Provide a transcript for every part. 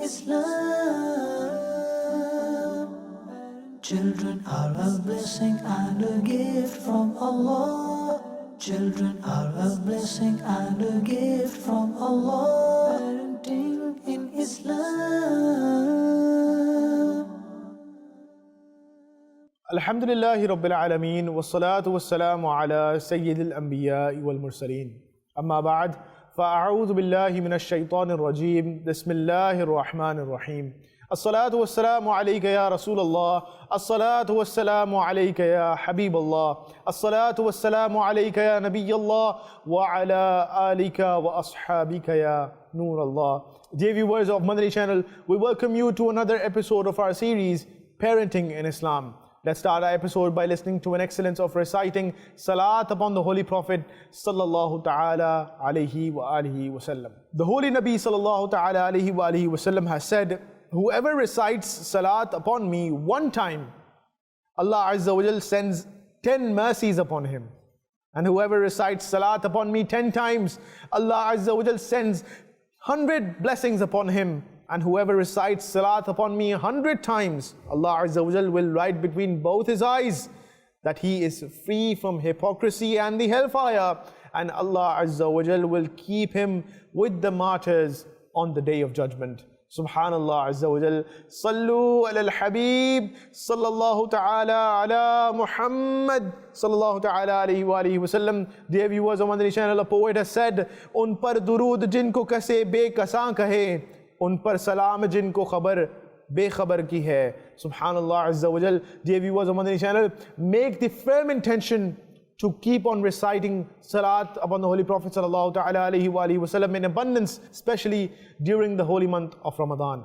Islam. Children are a blessing and a gift from Allah. Children are a blessing and a gift from Allah. Parenting in Islam. Alhamdulillahi Rabbil Alameen, wassalatu wassalamu ala Sayyidil Anbiya'i wal Mursaleen. Amma ba'd, fa'a'udhu billahi minash shaitanir rajeem. Bismillahir Rahmanir Rahim. As-salatu wassalamu alayka ya Rasulallah. As-salatu wassalamu alayka ya Habiballah. As-salatu wassalamu alayka ya Nabiyallah. Wa ala alika wa ashabika ya Noorallah. Dear viewers of Madani Channel, we welcome you to another episode of our series, Parenting in Islam. Let's start our episode by listening to an excellence of reciting Salat upon the Holy Prophet sallallahu ta'ala alayhi wa alihi wa sallam. The Holy Nabi sallallahu ta'ala alayhi wa alihi wa sallam has said, whoever recites Salat upon me one time, Allah Azza wa Jal sends 10 mercies upon him. And whoever recites Salat upon me 10 times, Allah Azza wa Jal sends 100 blessings upon him. And whoever recites Salat upon me 100 times, Allah Azza wa Jal will write between both his eyes that he is free from hypocrisy and the hellfire. And Allah Azza wa Jal will keep him with the martyrs on the day of judgment. Subhanallah Azza wa Jal. Sallu ala al-Habib sallallahu ta'ala ala Muhammad sallallahu ta'ala alayhi wa alihi wa sallam. Dear viewers of Madani Channel, a poet has said, Un par durood jinko kase bekasan kahe, un par salam jinko khabar bekhabar ki hai. Subhanallah Azza wa Jal. Dear viewers of Madani Channel, make the firm intention to keep on reciting Salat upon the Holy Prophet sallallahu ta'ala alayhi wa alihi wa sallam in abundance, especially during the holy month of Ramadan.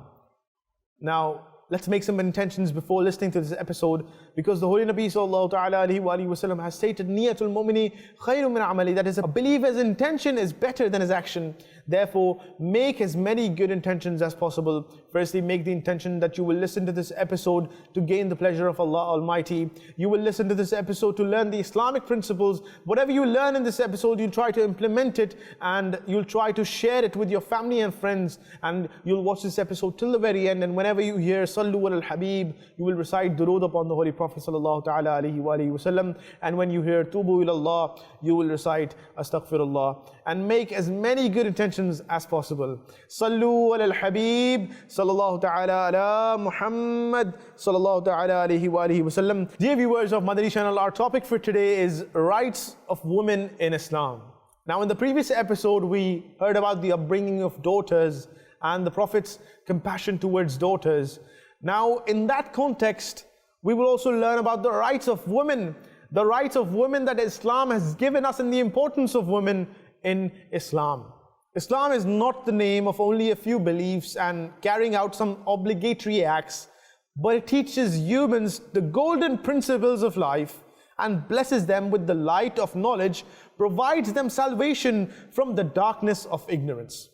Now, let's make some intentions before listening to this episode, because the Holy Nabi sallallahu ta'ala alayhi wa alihi wa sallam has stated, Niyatul mu'mini khayrun min amali, that is, a believer's intention is better than his action. Therefore, make as many good intentions as possible. Firstly, make the intention that you will listen to this episode to gain the pleasure of Allah Almighty. You will listen to this episode to learn the Islamic principles. Whatever you learn in this episode, you'll try to implement it, and you'll try to share it with your family and friends, and you'll watch this episode till the very end. And whenever you hear Sallu ala al-Habib, you will recite durood upon the Holy Prophet sallallahu ta'ala alayhi wa alihi wa sallam. And when you hear Tubu ilallah, you will recite Astaghfirullah. And make as many good intentions as possible. Sallu ala al-Habib sallallahu ta'ala ala Muhammad sallallahu ta'ala alayhi wa alihi wa sallam. Dear viewers of Madani Channel, our topic for today is rights of women in Islam. Now, in the previous episode, we heard about the upbringing of daughters and the Prophet's compassion towards daughters. Now, in that context, we will also learn about the rights of women, the rights of women that Islam has given us, and the importance of women in Islam. Islam is not the name of only a few beliefs and carrying out some obligatory acts, but it teaches humans the golden principles of life and blesses them with the light of knowledge, provides them salvation from the darkness of ignorance.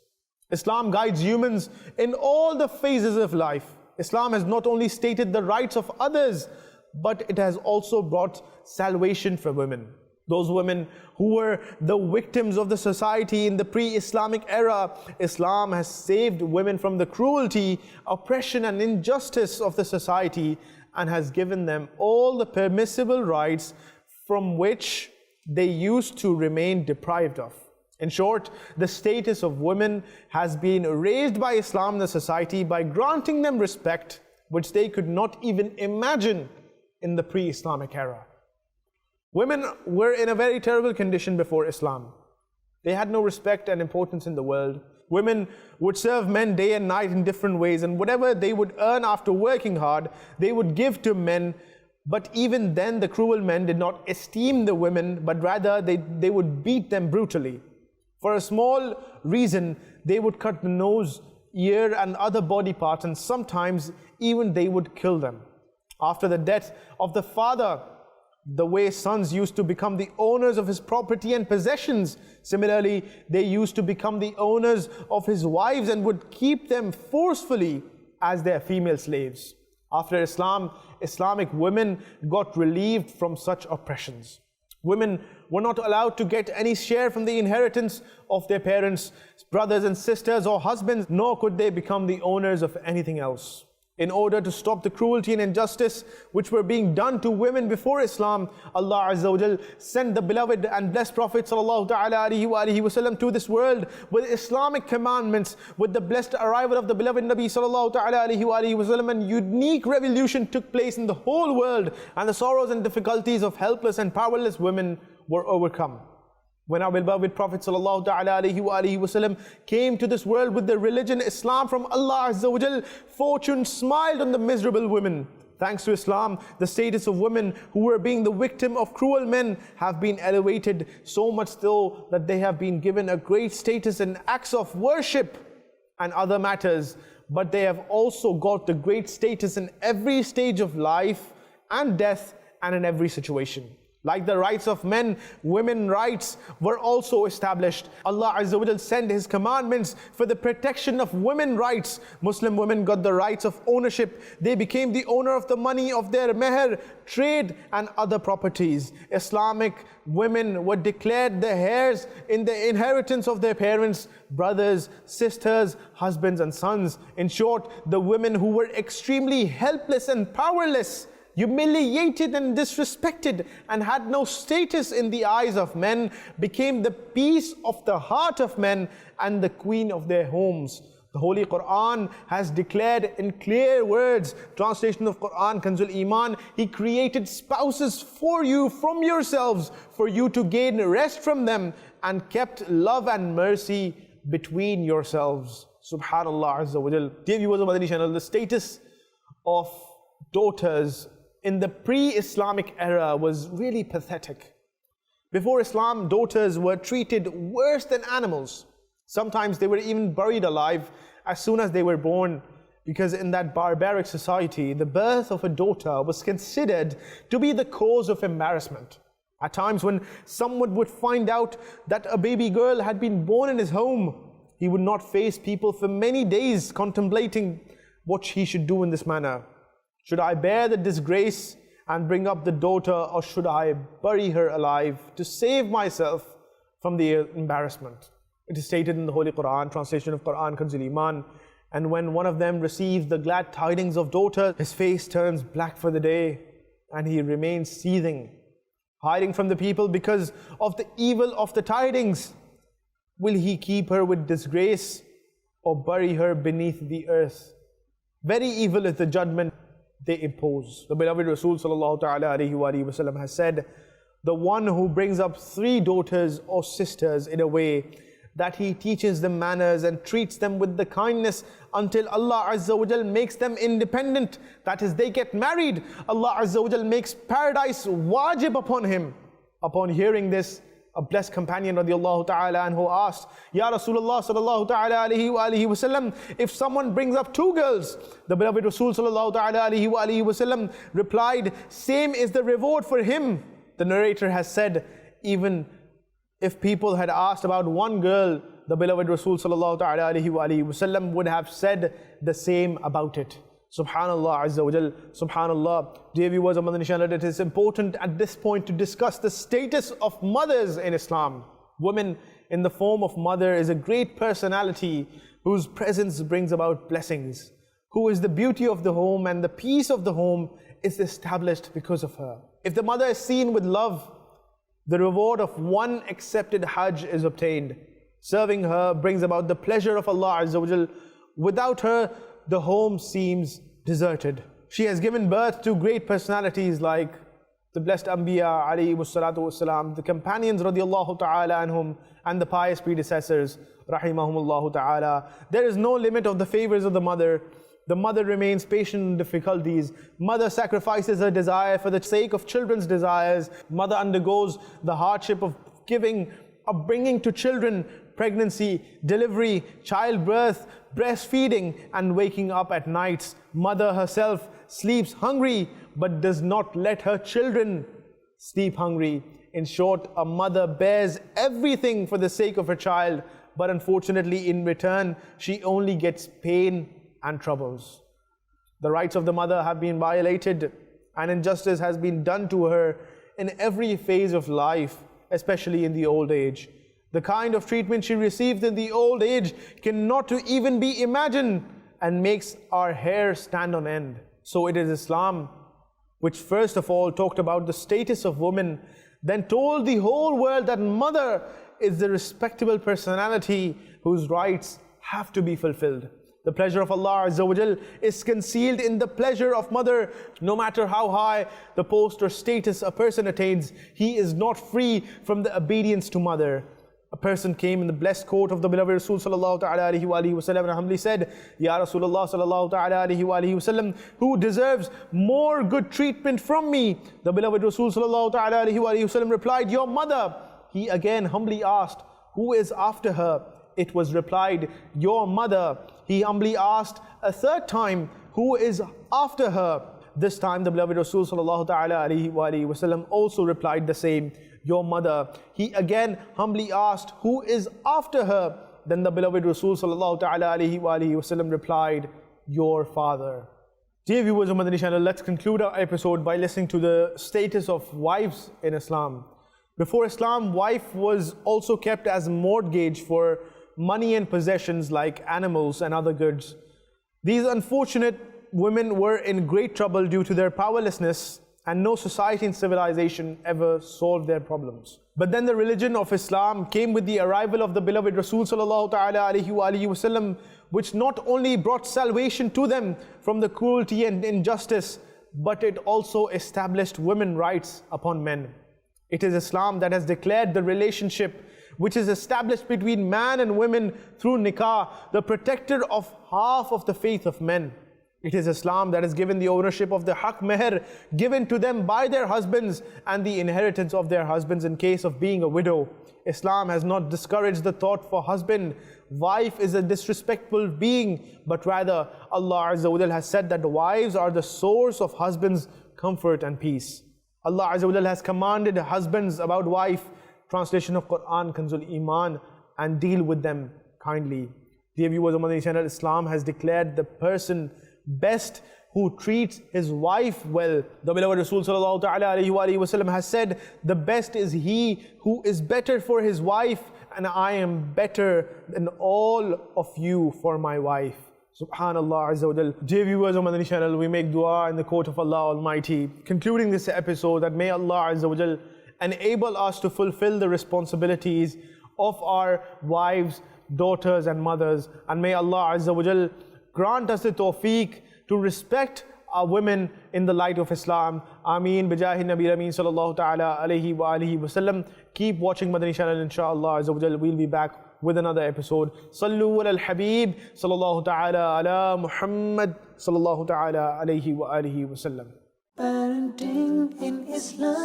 Islam guides humans in all the phases of life. Islam has not only stated the rights of others, but it has also brought salvation for women. Those women who were the victims of the society in the pre-Islamic era, Islam has saved women from the cruelty, oppression and injustice of the society, and has given them all the permissible rights from which they used to remain deprived of. In short, the status of women has been raised by Islam in the society by granting them respect which they could not even imagine in the pre-Islamic era. Women were in a very terrible condition before Islam. They had no respect and importance in the world. Women would serve men day and night in different ways, and whatever they would earn after working hard, they would give to men. But even then, the cruel men did not esteem the women, but rather they would beat them brutally. For a small reason, they would cut the nose, ear and other body parts, and sometimes even they would kill them. After the death of the father, the way sons used to become the owners of his property and possessions, similarly, they used to become the owners of his wives and would keep them forcefully as their female slaves. After Islam, Islamic women got relieved from such oppressions. Women were not allowed to get any share from the inheritance of their parents, brothers and sisters or husbands, nor could they become the owners of anything else. In order to stop the cruelty and injustice which were being done to women before Islam, Allah Azza wa Jal sent the beloved and blessed Prophet sallallahu ta'ala alaihi wasallam to this world with Islamic commandments. With the blessed arrival of the beloved Nabi sallallahu ta'ala alaihi wasallam, a unique revolution took place in the whole world, and the sorrows and difficulties of helpless and powerless women were overcome. When our beloved Prophet sallallahu ta'ala alaihi wasallam came to this world with the religion Islam from Allah Azza wa Jal, fortune smiled on the miserable women. Thanks to Islam, the status of women who were being the victim of cruel men have been elevated, so much so that they have been given a great status in acts of worship and other matters. But they have also got the great status in every stage of life and death and in every situation. Like the rights of men, women rights were also established. Allah Azza wa Jal sent His commandments for the protection of women rights. Muslim women got the rights of ownership. They became the owner of the money of their meher, trade and other properties. Islamic women were declared the heirs in the inheritance of their parents, brothers, sisters, husbands and sons. In short, the women who were extremely helpless and powerless, humiliated and disrespected, and had no status in the eyes of men, became the peace of the heart of men and the queen of their homes. The Holy Quran has declared in clear words, translation of Quran, Kanzul Iman, He created spouses for you from yourselves, for you to gain rest from them, and kept love and mercy between yourselves. Subhanallah Azza wa Jal. Dear viewers of Madani Channel, the status of daughters in the pre-Islamic era was really pathetic. Before Islam, daughters were treated worse than animals. Sometimes they were even buried alive as soon as they were born, because in that barbaric society, the birth of a daughter was considered to be the cause of embarrassment. At times when someone would find out that a baby girl had been born in his home, he would not face people for many days contemplating what he should do in this manner. Should I bear the disgrace and bring up the daughter, or should I bury her alive to save myself from the embarrassment? It is stated in the Holy Quran, translation of Quran, Kanzul Iman, and when one of them receives the glad tidings of daughter, his face turns black for the day, and he remains seething, hiding from the people because of the evil of the tidings. Will he keep her with disgrace or bury her beneath the earth? Very evil is the judgment they impose. The beloved Rasul sallallahu ta'ala alaihi wasallam has said, the one who brings up 3 daughters or sisters in a way that he teaches them manners and treats them with the kindness until Allah Azza wa Jal makes them independent, that is, they get married, Allah Azza wa Jal makes paradise wajib upon him. Upon hearing this, a blessed companion radiallahu ta'ala anhu asked, Ya Rasulullah sallallahu ta'ala alaihi wasallam, if someone brings up 2 girls, the beloved Rasul sallallahu ta'ala alaihi wasallam replied, same is the reward for him. The narrator has said, even if people had asked about 1 girl, the beloved Rasul sallallahu ta'ala alaihi wasallam would have said the same about it. Subhanallah Azza wa Jal, Subhanallah. Dear viewers of Madani Channel, it is important at this point to discuss the status of mothers in Islam. Woman in the form of mother is a great personality whose presence brings about blessings, who is the beauty of the home, and the peace of the home is established because of her. If the mother is seen with love, the reward of 1 accepted Hajj is obtained. Serving her brings about the pleasure of Allah Azza wa Jal. Without her, the home seems deserted. She has given birth to great personalities like the blessed Anbiya alayhi wassalatu wassalam, the companions radiallahu ta'ala anhum, and the pious predecessors rahimahumullahu ta'ala. There is no limit of the favors of the mother. The mother remains patient in difficulties. Mother sacrifices her desire for the sake of children's desires. Mother undergoes the hardship of giving, of bringing to children, pregnancy, delivery, childbirth, breastfeeding, and waking up at nights. Mother herself sleeps hungry, but does not let her children sleep hungry. In short, a mother bears everything for the sake of her child, but unfortunately in return, she only gets pain and troubles. The rights of the mother have been violated, and injustice has been done to her in every phase of life, especially in the old age. The kind of treatment she received in the old age cannot to even be imagined and makes our hair stand on end. So it is Islam which first of all talked about the status of women, then told the whole world that mother is the respectable personality whose rights have to be fulfilled. The pleasure of Allah Azza wa Jal is concealed in the pleasure of mother. No matter how high the post or status a person attains, he is not free from the obedience to mother. A person came in the blessed court of the beloved Rasul sallallahu ta'ala alayhi wa alihi wa sallam and humbly said, Ya Rasulullah sallallahu ta'ala alayhi wa alihi wa sallam, who deserves more good treatment from me? The beloved Rasul sallallahu ta'ala alayhi wa alihi wa sallam replied, your mother. He again humbly asked, who is after her? It was replied, your mother. He humbly asked a third time, who is after her? This time the beloved Rasul sallallahu ta'ala alayhi wa alihi wa sallam also replied the same, your mother. He again humbly asked, who is after her? Then the beloved Rasul sallallahu ta'ala alayhi wa alihi wa sallam replied, your father. Dear viewers of Madani Channel, let's conclude our episode by listening to the status of wives in Islam. Before Islam, wife was also kept as mortgage for money and possessions like animals and other goods. These unfortunate women were in great trouble due to their powerlessness, and no society and civilization ever solved their problems. But then the religion of Islam came with the arrival of the beloved Rasul sallallahu ta'ala alayhi wa alihi wa sallam, which not only brought salvation to them from the cruelty and injustice, but it also established women's rights upon men. It is Islam that has declared the relationship which is established between man and women through nikah, the protector of half of the faith of men. It is Islam that has given the ownership of the haq meher given to them by their husbands and the inheritance of their husbands in case of being a widow. Islam has not discouraged the thought for husband, wife is a disrespectful being, but rather Allah Azza wa Jal has said that the wives are the source of husbands' comfort and peace. Allah Azza wa Jal has commanded husbands about wife, translation of Quran, Kanzul Iman, and deal with them kindly. Dear viewers of Madani Channel, Islam has declared the person best who treats his wife well. The beloved Rasul sallallahu ta'ala alayhi wa alihi wa sallam has said, the best is he who is better for his wife, and I am better than all of you for my wife. Subhanallah Azza wa Jal. Dear viewers of Madani Channel, we make dua in the court of Allah Almighty, concluding this episode, that may Allah Azza wa Jal enable us to fulfill the responsibilities of our wives, daughters and mothers, and may Allah Azza wa Jal grant us the tawfiq to respect our women in the light of Islam. Ameen. Bijahi Nabi Ameen sallallahu ta'ala alayhi wa alihi wa sallam. Keep watching Madani Channel, inshallah Azza wa Jal. We'll be back with another episode. Sallu ala al-Habib sallallahu ta'ala ala Muhammad sallallahu ta'ala alayhi wa alihi wa sallam. Parenting in Islam.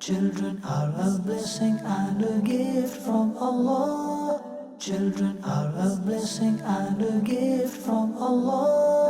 Children are a blessing and a gift from Allah. Children are a blessing and a gift from Allah.